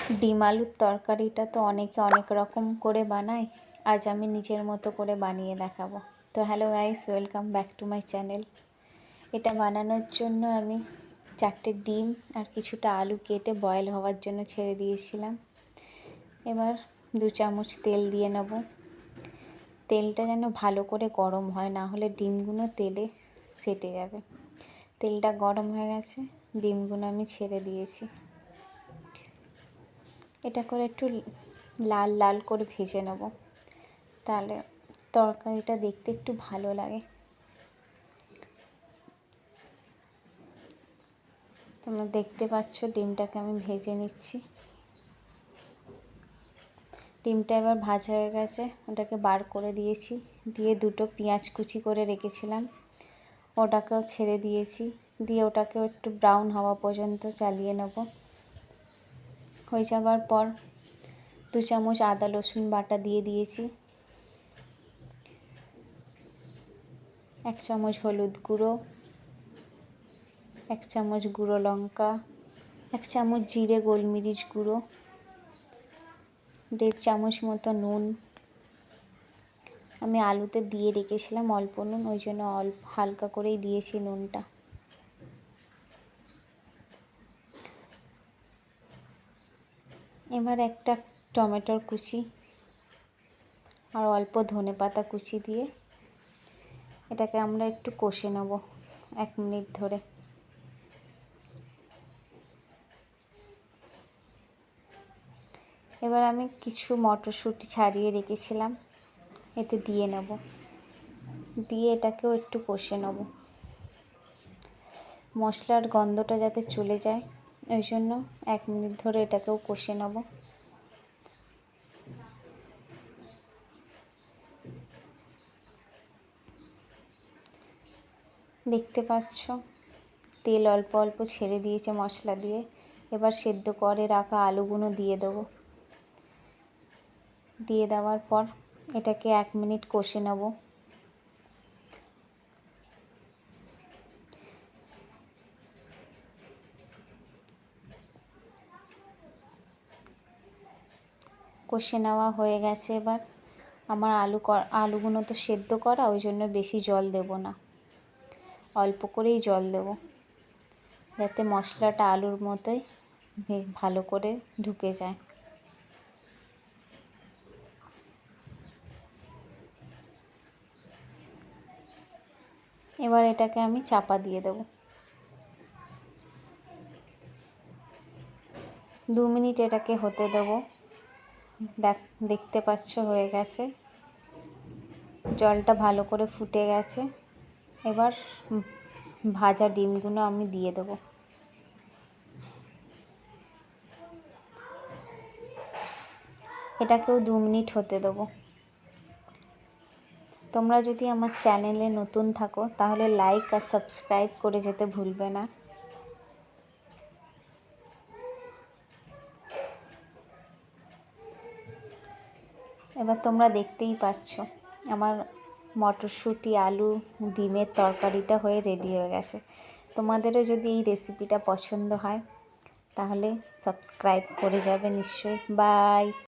ডিম আলুর তরকারিটা তো অনেকে অনেক রকম করে বানায়, আজ আমি নিজের মতো করে বানিয়ে দেখাবো। তো hello guys, welcome back to my channel. এটা বানানোর জন্য আমি 4টে ডিম আর কিছুটা আলু কেটে বয়েল হওয়ার জন্য ছেড়ে দিয়েছিলাম। এবার 2 চামচ তেল দিয়ে নেব। তেলটা যেন ভালো করে গরম হয়, না হলে ডিমগুলো তেলে সেটে যাবে। তেলটা গরম হয়ে গেছে, ডিমগুলো আমি ছেড়ে দিয়েছি। এটা করে একটু লাল লাল করে ভেজে নেব, তাহলে তরকারিটা দেখতে একটু ভালো লাগে। তোমরা দেখতে পাচ্ছ ডিমটাকে আমি ভেজে নিচ্ছি। ডিমটা এবার ভাজা হয়ে গেছে, ওটাকে বার করে দিয়েছি। দিয়ে 2টো পেঁয়াজ কুচি করে রেখেছিলাম, ওটাকেও ছেড়ে দিয়েছি। দিয়ে ওটাকেও একটু ব্রাউন হওয়া পর্যন্ত চালিয়ে নেব। হয়ে যাওয়ার পর 2 চামচ আদা রসুন বাটা দিয়ে দিয়েছি। 1 চামচ হলুদ গুঁড়ো, 1 চামচ গুঁড়ো লঙ্কা, 1 চামচ জিরে গোলমরিচ গুঁড়ো, 1.5 চামচ মতো নুন। আমি আলুতে দিয়ে রেখেছিলাম অল্প নুন, ওই জন্য অল্প হালকা করেই দিয়েছি নুনটা। এবার একটা টমেটোর কুচি আর অল্প ধনেপাতা কুচি দিয়ে এটাকে আমরা একটু কষে নেব 1 মিনিট ধরে। এবার আমি কিছু মটরশুঁটি ছাড়িয়ে রেখেছিলাম, এতে দিয়ে নেব। দিয়ে এটাকেও একটু কষে নেব, মশলার গন্ধটা যাতে চলে যায়, ওই জন্য 1 মিনিট ধরে এটাকেও কষে নেব। দেখতে পাচ্ছ তেল অল্প অল্প ছেড়ে দিয়েছে মশলা দিয়ে। এবার সেদ্ধ করে রাখা আলুগুলো দিয়ে দেবো। দিয়ে দেওয়ার পর এটাকে 1 মিনিট কষে নেব। কষে নেওয়া হয়ে গেছে। এবার আমার আলুগুলো তো সেদ্ধ করা, ওই জন্য বেশি জল দেব না, অল্প করেই জল দেব, যাতে মশলাটা আলুর মধ্যে ভালো করে ঢুকে যায়। এবার এটাকে আমি চাপা দিয়ে দেব। 2 মিনিট এটাকে হতে দেব। দেখতে পাচ্ছ হয়ে গেছে, জলটা ভালো করে ফুটে গেছে। এবার ভাজা ডিমগুলো আমি দিয়ে দেব। এটাকেও 2 মিনিট হতে দেব। তোমরা যদি আমার চ্যানেলে নতুন থাকো তাহলে লাইক আর সাবস্ক্রাইব করে যেতে ভুলবে না। এবার তোমরা দেখতেই পাচ্ছ আমার মটরশুঁটি আলু ডিমের তরকারিটা হয়ে রেডি হয়ে গেছে। তোমাদেরও যদি এই রেসিপিটা পছন্দ হয় তাহলে সাবস্ক্রাইব করে যাবে নিশ্চয়ই। বাই।